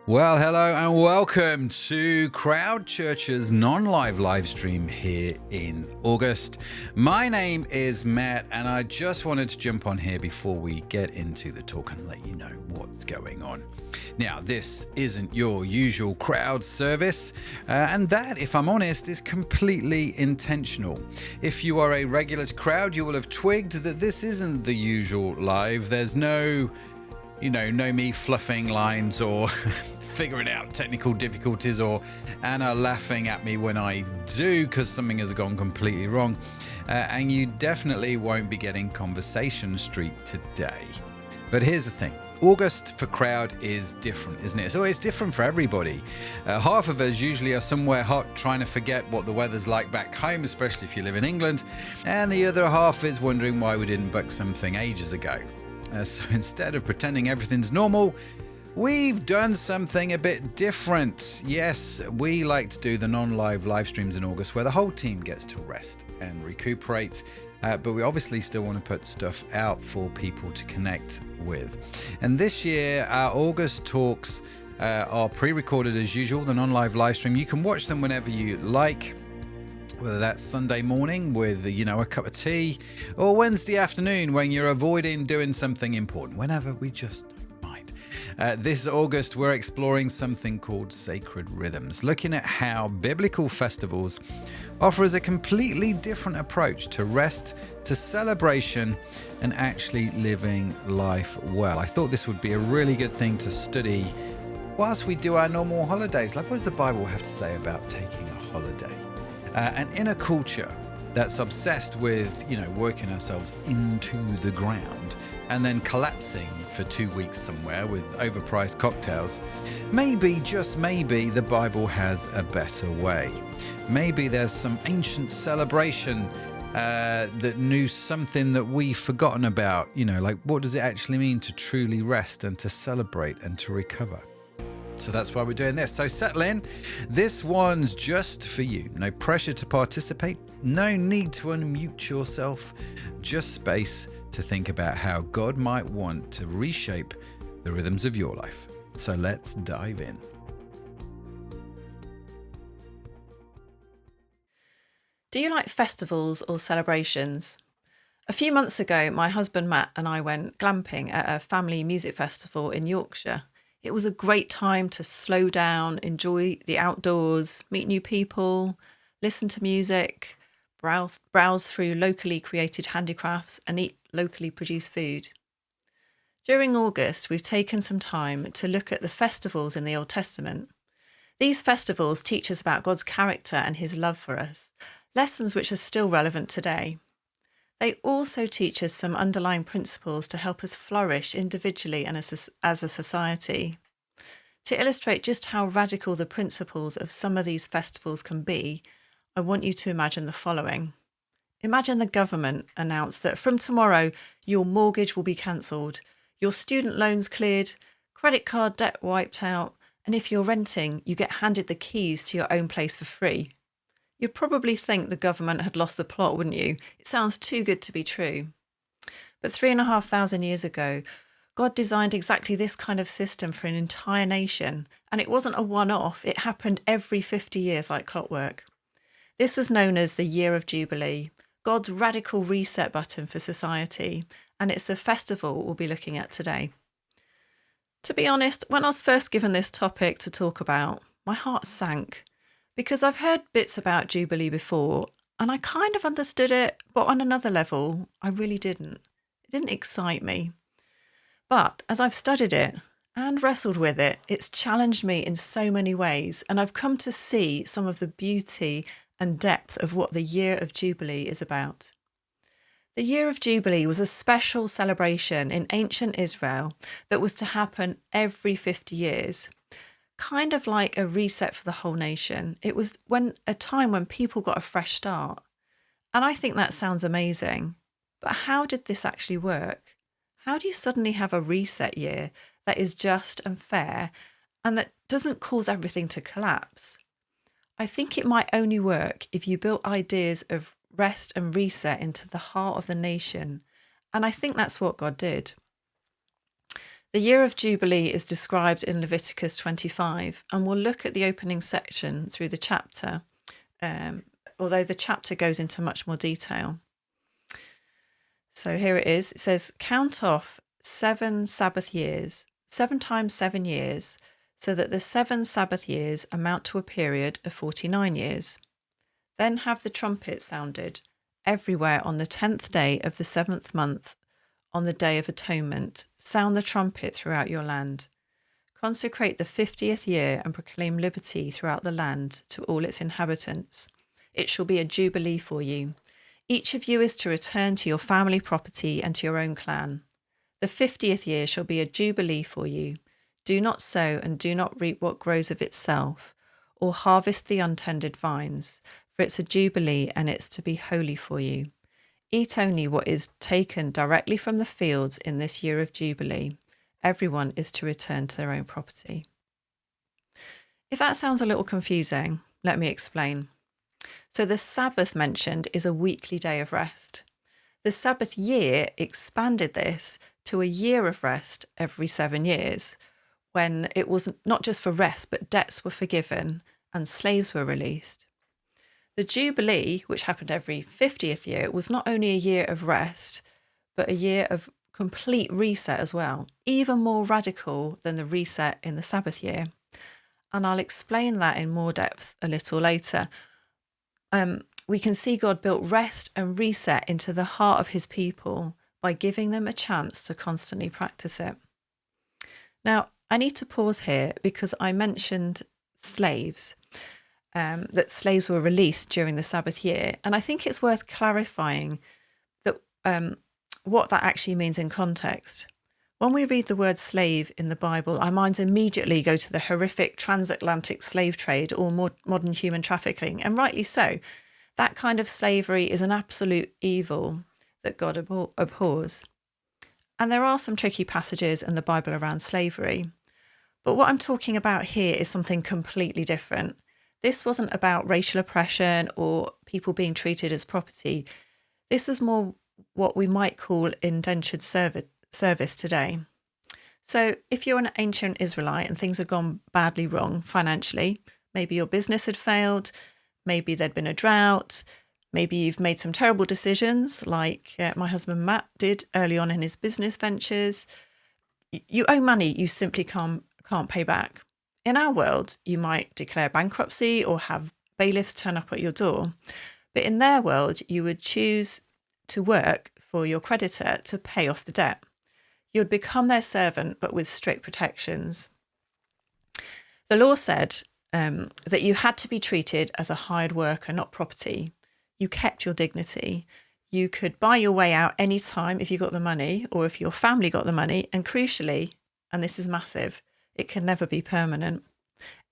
Well, hello and welcome to Crowd Church's non-live live stream here in August. My name is Matt and I just wanted to jump on here before we get into the talk and let you know what's going on. Now, this isn't your usual crowd service, and that, if I'm honest, is completely intentional. If you are a regular to Crowd, you will have twigged that this isn't the usual live. There's no me fluffing lines or figuring out technical difficulties or Anna laughing at me when I do because something has gone completely wrong. And you definitely won't be getting Conversation Street today. But here's the thing. August for Crowd is different, isn't it? So it's different for everybody. Half of us usually are somewhere hot trying to forget what the weather's like back home, especially if you live in England. And the other half is wondering why we didn't book something ages ago. So instead of pretending everything's normal, we've done something a bit different. Yes, we like to do the non-live live streams in August where the whole team gets to rest and recuperate. But we obviously still want to put stuff out for people to connect with. And this year, our August talks are pre-recorded as usual, the non-live live stream. You can watch them whenever you like, whether that's Sunday morning with, a cup of tea, or Wednesday afternoon when you're avoiding doing something important, whenever we just don't mind. This August, we're exploring something called sacred rhythms, looking at how biblical festivals offer us a completely different approach to rest, to celebration, and actually living life well. I thought this would be a really good thing to study whilst we do our normal holidays. Like, what does the Bible have to say about taking a holiday? And in a culture that's obsessed with, working ourselves into the ground and then collapsing for 2 weeks somewhere with overpriced cocktails, maybe, just maybe, the Bible has a better way. Maybe there's some ancient celebration that knew something that we've forgotten about. Like, what does it actually mean to truly rest and to celebrate and to recover? So that's why we're doing this. So settle in. This one's just for you. No pressure to participate. No need to unmute yourself. Just space to think about how God might want to reshape the rhythms of your life. So let's dive in. Do you like festivals or celebrations? A few months ago, my husband Matt and I went glamping at a family music festival in Yorkshire. It was a great time to slow down, enjoy the outdoors, meet new people, listen to music, browse through locally created handicrafts and eat locally produced food. During August, we've taken some time to look at the festivals in the Old Testament. These festivals teach us about God's character and his love for us, lessons which are still relevant today. They also teach us some underlying principles to help us flourish individually and as a society. To illustrate just how radical the principles of some of these festivals can be, I want you to imagine the following. Imagine the government announced that from tomorrow, your mortgage will be cancelled, your student loans cleared, credit card debt wiped out, and if you're renting, you get handed the keys to your own place for free. You'd probably think the government had lost the plot, wouldn't you? It sounds too good to be true. But 3,500 years ago, God designed exactly this kind of system for an entire nation, and it wasn't a one-off. It happened every 50 years like clockwork. This was known as the Year of Jubilee, God's radical reset button for society, and it's the festival we'll be looking at today. To be honest, when I was first given this topic to talk about, my heart sank. Because I've heard bits about Jubilee before, and I kind of understood it, but on another level, I really didn't. It didn't excite me. But as I've studied it and wrestled with it, it's challenged me in so many ways, and I've come to see some of the beauty and depth of what the Year of Jubilee is about. The Year of Jubilee was a special celebration in ancient Israel that was to happen every 50 years. Kind of like a reset for the whole nation. It was a time when people got a fresh start. And I think that sounds amazing. But how did this actually work? How do you suddenly have a reset year that is just and fair and that doesn't cause everything to collapse? I think it might only work if you built ideas of rest and reset into the heart of the nation. And I think that's what God did. The Year of Jubilee is described in Leviticus 25, and we'll look at the opening section through the chapter, although the chapter goes into much more detail. So here it is. It says, count off 7 Sabbath years, 7 times 7 years, so that the 7 Sabbath years amount to a period of 49 years. Then have the trumpet sounded everywhere on the 10th day of the 7th month. On the Day of Atonement, sound the trumpet throughout your land. Consecrate the 50th year and proclaim liberty throughout the land to all its inhabitants. It shall be a jubilee for you. Each of you is to return to your family property and to your own clan. The 50th year shall be a jubilee for you. Do not sow and do not reap what grows of itself, or harvest the untended vines, for it's a jubilee and it's to be holy for you. Eat only what is taken directly from the fields in this year of Jubilee. Everyone is to return to their own property. If that sounds a little confusing, let me explain. So the Sabbath mentioned is a weekly day of rest. The Sabbath year expanded this to a year of rest every 7 years, when it was not just for rest, but debts were forgiven and slaves were released. The Jubilee, which happened every 50th year, was not only a year of rest, but a year of complete reset as well, even more radical than the reset in the Sabbath year. And I'll explain that in more depth a little later. We can see God built rest and reset into the heart of his people by giving them a chance to constantly practice it. Now, I need to pause here because I mentioned slaves. That slaves were released during the Sabbath year. And I think it's worth clarifying that what that actually means in context. When we read the word slave in the Bible, our minds immediately go to the horrific transatlantic slave trade or modern human trafficking, and rightly so. That kind of slavery is an absolute evil that God abhors. And there are some tricky passages in the Bible around slavery. But what I'm talking about here is something completely different. This wasn't about racial oppression or people being treated as property. This was more what we might call indentured service today. So if you're an ancient Israelite and things had gone badly wrong financially, maybe your business had failed, maybe there'd been a drought, maybe you've made some terrible decisions like my husband Matt did early on in his business ventures. You owe money you simply can't pay back. In our world, you might declare bankruptcy or have bailiffs turn up at your door. But in their world, you would choose to work for your creditor to pay off the debt. You would become their servant, but with strict protections. The law said that you had to be treated as a hired worker, not property. You kept your dignity. You could buy your way out any time if you got the money or if your family got the money. And crucially, and this is massive, it can never be permanent.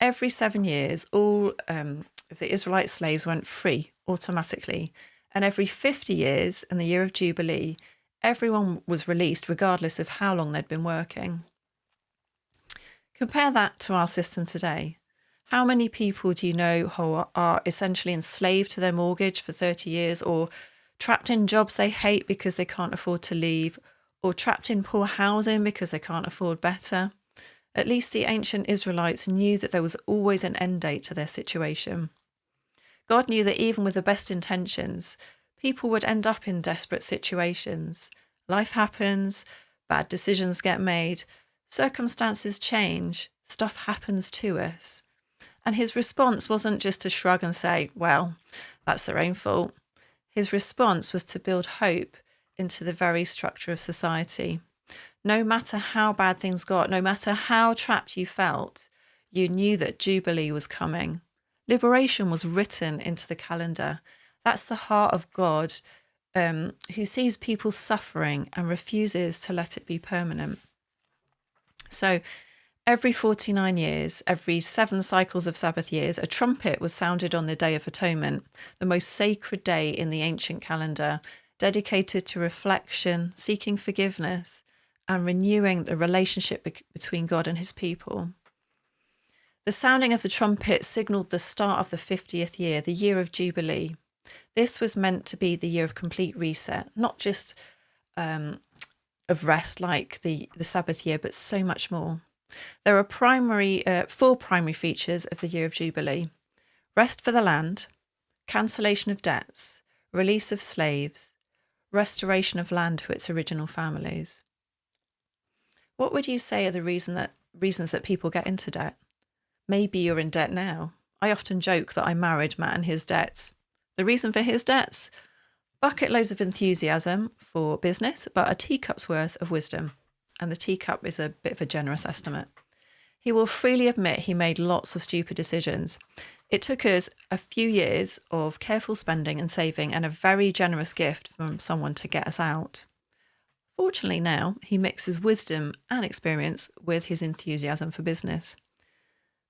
Every 7 years, all of the Israelite slaves went free automatically. And every 50 years, in the Year of Jubilee, everyone was released regardless of how long they'd been working. Compare that to our system today. How many people do you know who are essentially enslaved to their mortgage for 30 years, or trapped in jobs they hate because they can't afford to leave, or trapped in poor housing because they can't afford better? At least the ancient Israelites knew that there was always an end date to their situation. God knew that even with the best intentions, people would end up in desperate situations. Life happens, bad decisions get made, circumstances change, stuff happens to us. And his response wasn't just to shrug and say, well, that's their own fault. His response was to build hope into the very structure of society. No matter how bad things got, no matter how trapped you felt, you knew that Jubilee was coming. Liberation was written into the calendar. That's the heart of God, who sees people suffering and refuses to let it be permanent. So every 49 years, every 7 cycles of Sabbath years, a trumpet was sounded on the Day of Atonement, the most sacred day in the ancient calendar, dedicated to reflection, seeking forgiveness, and renewing the relationship between God and his people. The sounding of the trumpet signalled the start of the 50th year, the Year of Jubilee. This was meant to be the year of complete reset, not just of rest like the Sabbath year, but so much more. There are four primary features of the Year of Jubilee: rest for the land, cancellation of debts, release of slaves, restoration of land to its original families. What would you say are the reasons that people get into debt? Maybe you're in debt now. I often joke that I married Matt and his debts. The reason for his debts? Bucket loads of enthusiasm for business, but a teacup's worth of wisdom. And the teacup is a bit of a generous estimate. He will freely admit he made lots of stupid decisions. It took us a few years of careful spending and saving and a very generous gift from someone to get us out. Fortunately now, he mixes wisdom and experience with his enthusiasm for business.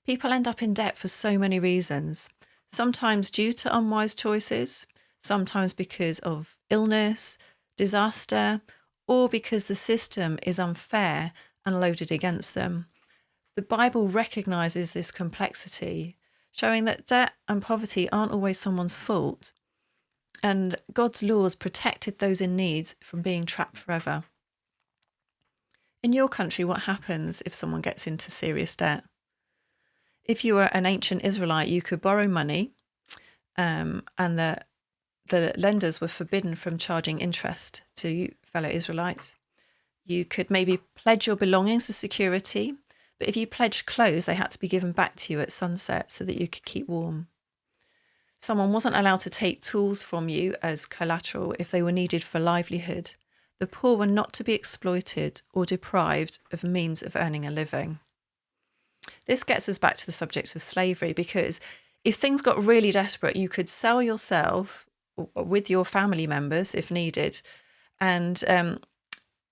People end up in debt for so many reasons, sometimes due to unwise choices, sometimes because of illness, disaster, or because the system is unfair and loaded against them. The Bible recognises this complexity, showing that debt and poverty aren't always someone's fault, and God's laws protected those in need from being trapped forever. In your country, what happens if someone gets into serious debt? If you were an ancient Israelite, you could borrow money, and the lenders were forbidden from charging interest to fellow Israelites. You could maybe pledge your belongings as security, but if you pledged clothes, they had to be given back to you at sunset so that you could keep warm. Someone wasn't allowed to take tools from you as collateral if they were needed for livelihood. The poor were not to be exploited or deprived of means of earning a living. This gets us back to the subject of slavery, because if things got really desperate, you could sell yourself with your family members if needed. And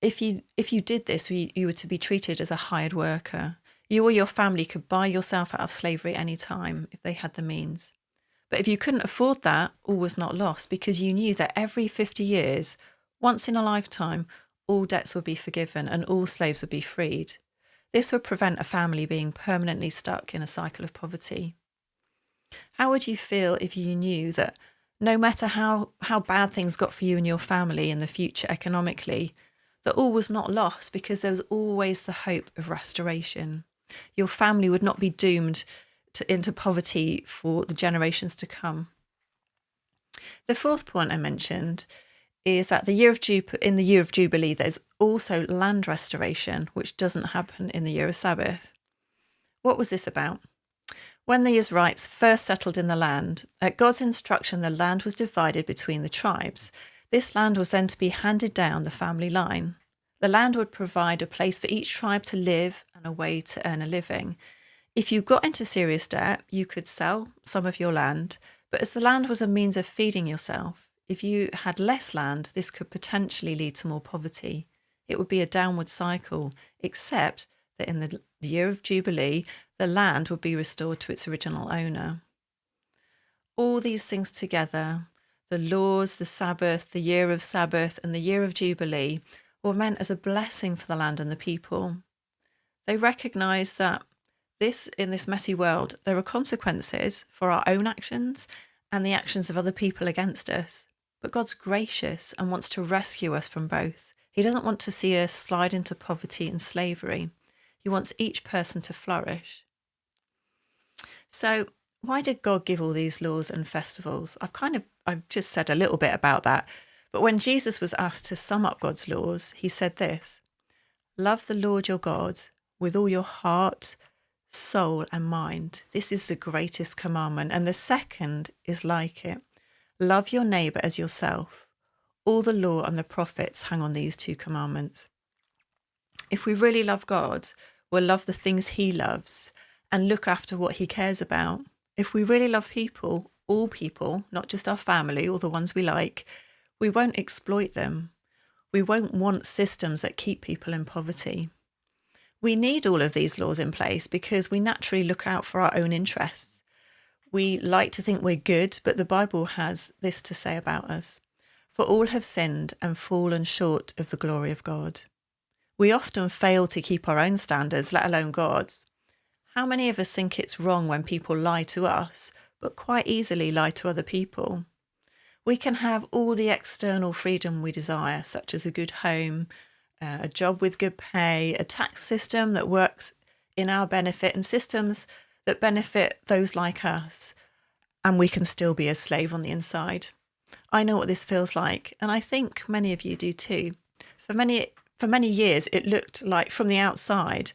if you did this, you were to be treated as a hired worker. You or your family could buy yourself out of slavery any time if they had the means. But if you couldn't afford that, all was not lost, because you knew that every 50 years, once in a lifetime, all debts would be forgiven and all slaves would be freed. This would prevent a family being permanently stuck in a cycle of poverty. How would you feel if you knew that no matter how bad things got for you and your family in the future economically, that all was not lost, because there was always the hope of restoration? Your family would not be doomed into poverty for the generations to come. The fourth point I mentioned is that in the Year of Jubilee, there's also land restoration, which doesn't happen in the Year of Sabbath. What was this about? When the Israelites first settled in the land, at God's instruction, the land was divided between the tribes. This land was then to be handed down the family line. The land would provide a place for each tribe to live and a way to earn a living. If you got into serious debt, you could sell some of your land, but as the land was a means of feeding yourself, if you had less land, this could potentially lead to more poverty. It would be a downward cycle, except that in the Year of Jubilee, the land would be restored to its original owner. All these things together, the laws, the Sabbath, the Year of Sabbath, and the Year of Jubilee, were meant as a blessing for the land and the people. They recognised that in this messy world, there are consequences for our own actions and the actions of other people against us. But God's gracious and wants to rescue us from both. He doesn't want to see us slide into poverty and slavery. He wants each person to flourish. So why did God give all these laws and festivals? I've just said a little bit about that. But when Jesus was asked to sum up God's laws, he said this: love the Lord your God with all your heart, soul and mind. This is the greatest commandment. And the second is like it: love your neighbour as yourself. All the law and the prophets hang on these two commandments. If we really love God, we'll love the things he loves and look after what he cares about. If we really love people, all people, not just our family or the ones we like, we won't exploit them. We won't want systems that keep people in poverty. We need all of these laws in place because we naturally look out for our own interests. We like to think we're good, but the Bible has this to say about us: for all have sinned and fallen short of the glory of God. We often fail to keep our own standards, let alone God's. How many of us think it's wrong when people lie to us, but quite easily lie to other people? We can have all the external freedom we desire, such as a good home, a job with good pay, a tax system that works in our benefit, and systems that benefit those like us, and we can still be a slave on the inside. I know what this feels like, and I think many of you do too. For many years, it looked like from the outside,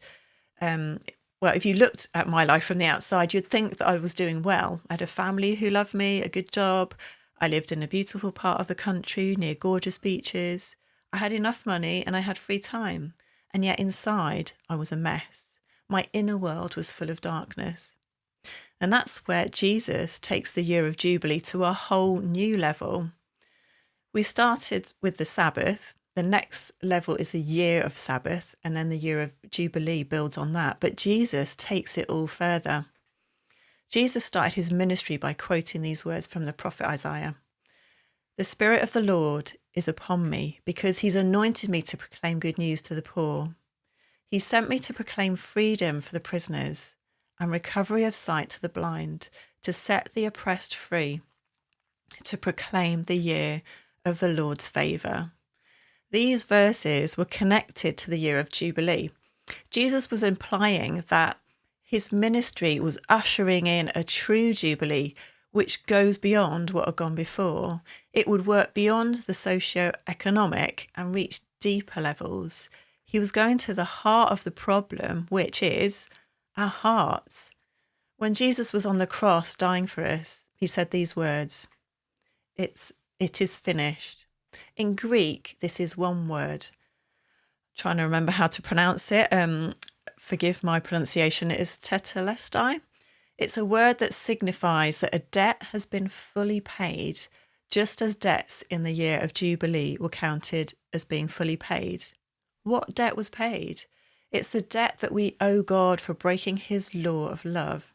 well, if you looked at my life from the outside, you'd think that I was doing well. I had a family who loved me, a good job. I lived in a beautiful part of the country near gorgeous beaches. I had enough money and I had free time. And yet inside, I was a mess. My inner world was full of darkness. And that's where Jesus takes the Year of Jubilee to a whole new level. We started with the Sabbath. The next level is the Year of Sabbath, and then the Year of Jubilee builds on that. But Jesus takes it all further. Jesus started his ministry by quoting these words from the prophet Isaiah. "The Spirit of the Lord is upon me, because he's anointed me to proclaim good news to the poor. He sent me to proclaim freedom for the prisoners and recovery of sight to the blind, to set the oppressed free, to proclaim the year of the Lord's favour." These verses were connected to the Year of Jubilee. Jesus was implying that his ministry was ushering in a true Jubilee, which goes beyond what had gone before. It would work beyond the socio-economic and reach deeper levels. He was going to the heart of the problem, which is our hearts. When Jesus was on the cross dying for us, he said these words, "It is finished." In Greek, this is one word. Trying to remember how to pronounce it. Forgive my pronunciation. It is tetelestai. It's a word that signifies that a debt has been fully paid, just as debts in the Year of Jubilee were counted as being fully paid. What debt was paid? It's the debt that we owe God for breaking his law of love.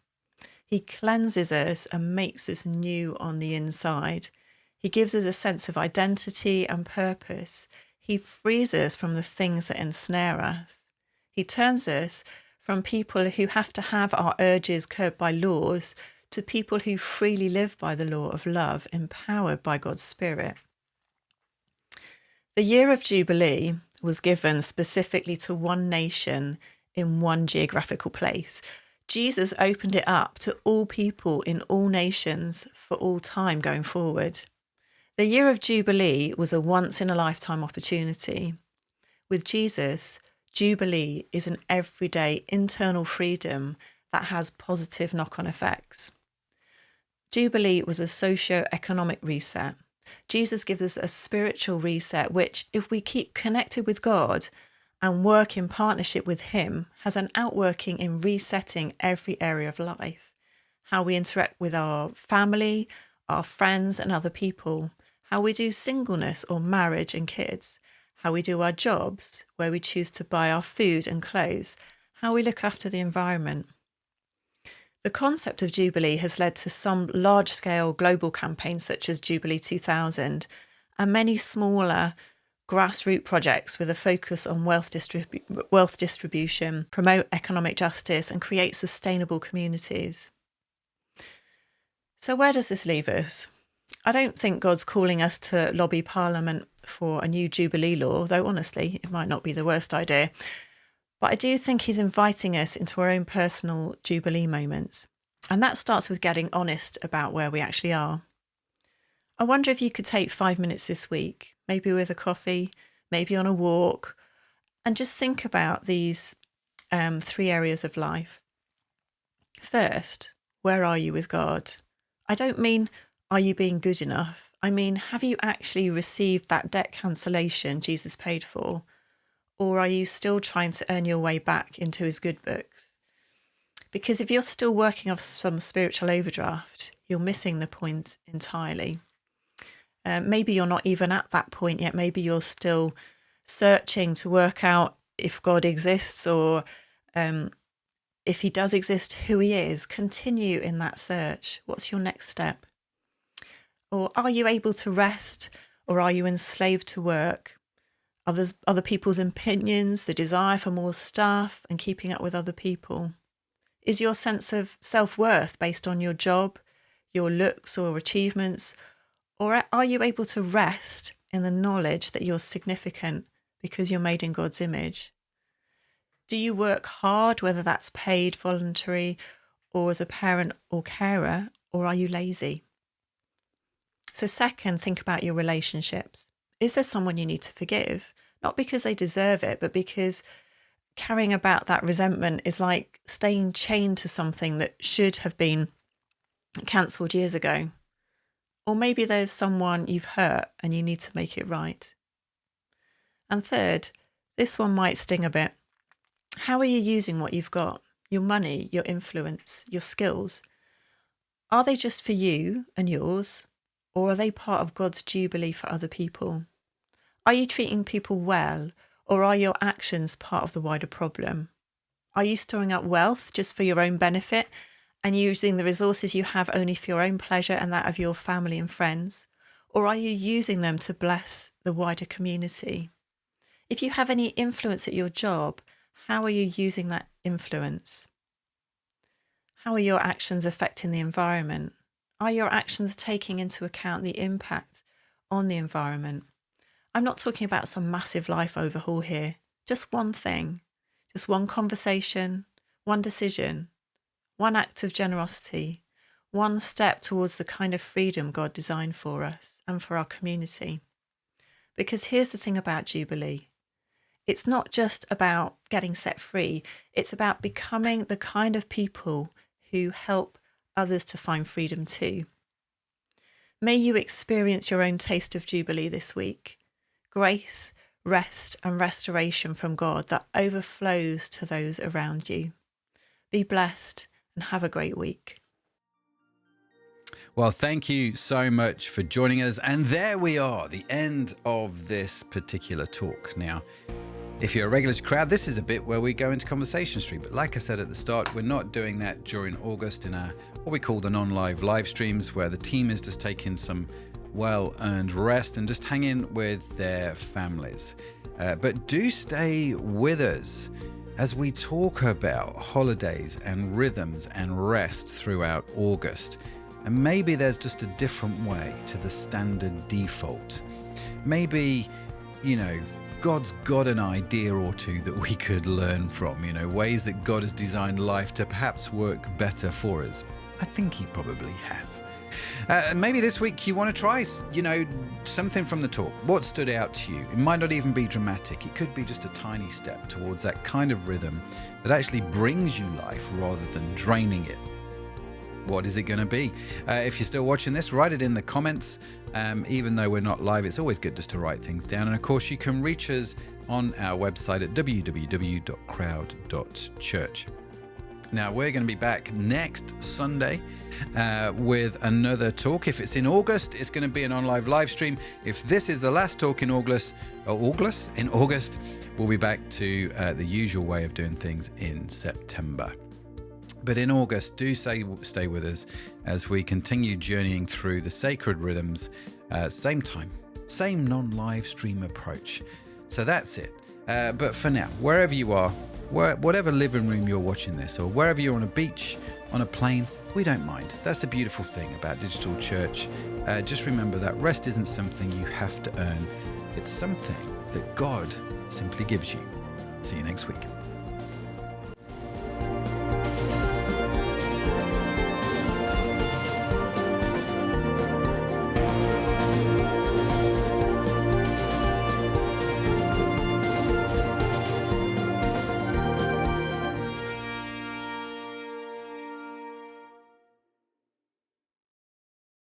He cleanses us and makes us new on the inside. He gives us a sense of identity and purpose. He frees us from the things that ensnare us. He turns us from people who have to have our urges curbed by laws to people who freely live by the law of love, empowered by God's Spirit. The Year of Jubilee was given specifically to one nation in one geographical place. Jesus opened it up to all people in all nations for all time going forward. The Year of Jubilee was a once-in-a-lifetime opportunity. With Jesus, Jubilee is an everyday internal freedom that has positive knock-on effects. Jubilee was a socio-economic reset. Jesus gives us a spiritual reset, which, if we keep connected with God and work in partnership with him, has an outworking in resetting every area of life. How we interact with our family, our friends and other people, how we do singleness or marriage and kids, how we do our jobs, where we choose to buy our food and clothes, how we look after the environment. The concept of Jubilee has led to some large-scale global campaigns such as Jubilee 2000 and many smaller grassroots projects with a focus on wealth distribution, promote economic justice and create sustainable communities. So where does this leave us? I don't think God's calling us to lobby Parliament for a new Jubilee law, though honestly, it might not be the worst idea. But I do think he's inviting us into our own personal Jubilee moments. And that starts with getting honest about where we actually are. I wonder if you could take 5 minutes this week, maybe with a coffee, maybe on a walk, and just think about these 3 areas of life. First, where are you with God? I don't mean, are you being good enough? I mean, have you actually received that debt cancellation Jesus paid for? Or are you still trying to earn your way back into his good books? Because if you're still working off some spiritual overdraft, you're missing the point entirely. Maybe you're not even at that point yet. Maybe you're still searching to work out if God exists or if he does exist, who he is. Continue in that search. What's your next step? Or are you able to rest, or are you enslaved to work? Other people's opinions, the desire for more stuff and keeping up with other people? Is your sense of self-worth based on your job, your looks or achievements? Or are you able to rest in the knowledge that you're significant, because you're made in God's image? Do you work hard, whether that's paid, voluntary, or as a parent or carer, or are you lazy? So second, think about your relationships. Is there someone you need to forgive? Not because they deserve it, but because carrying about that resentment is like staying chained to something that should have been cancelled years ago. Or maybe there's someone you've hurt and you need to make it right. And third, this one might sting a bit. How are you using what you've got? Your money, your influence, your skills? Are they just for you and yours? Or are they part of God's jubilee for other people? Are you treating people well, or are your actions part of the wider problem? Are you storing up wealth just for your own benefit and using the resources you have only for your own pleasure and that of your family and friends? Or are you using them to bless the wider community? If you have any influence at your job, how are you using that influence? How are your actions affecting the environment? Are your actions taking into account the impact on the environment? I'm not talking about some massive life overhaul here. Just one thing, just one conversation, one decision, one act of generosity, one step towards the kind of freedom God designed for us and for our community. Because here's the thing about Jubilee. It's not just about getting set free. It's about becoming the kind of people who help others to find freedom too. May you experience your own taste of Jubilee this week. Grace, rest and restoration from God that overflows to those around you. Be blessed and have a great week. Well, thank you so much for joining us. And there we are, the end of this particular talk. Now, if you're a regular to Crowd, this is a bit where we go into Conversation Street. But like I said at the start, we're not doing that during August in our what we call the non-live live streams, where the team is just taking some well-earned rest and just hanging with their families. But do stay with us as we talk about holidays and rhythms and rest throughout August. And maybe there's just a different way to the standard default. Maybe, God's got an idea or two that we could learn from, ways that God has designed life to perhaps work better for us. I think he probably has. Maybe this week you want to try, something from the talk. What stood out to you? It might not even be dramatic. It could be just a tiny step towards that kind of rhythm that actually brings you life rather than draining it. What is it going to be? If you're still watching this, write it in the comments. Even though we're not live, it's always good just to write things down. And of course, you can reach us on our website at www.crowd.church. Now, we're going to be back next Sunday with another talk. If it's in August, it's going to be an on-live live stream. If this is the last talk in August, we'll be back to the usual way of doing things in September. But in August, do stay with us as we continue journeying through the sacred rhythms, same time, same non-live stream approach. So that's it. But for now, wherever you are, whatever living room you're watching this, or wherever you're on a beach, on a plane, we don't mind. That's the beautiful thing about digital church. Just remember that rest isn't something you have to earn. It's something that God simply gives you. See you next week.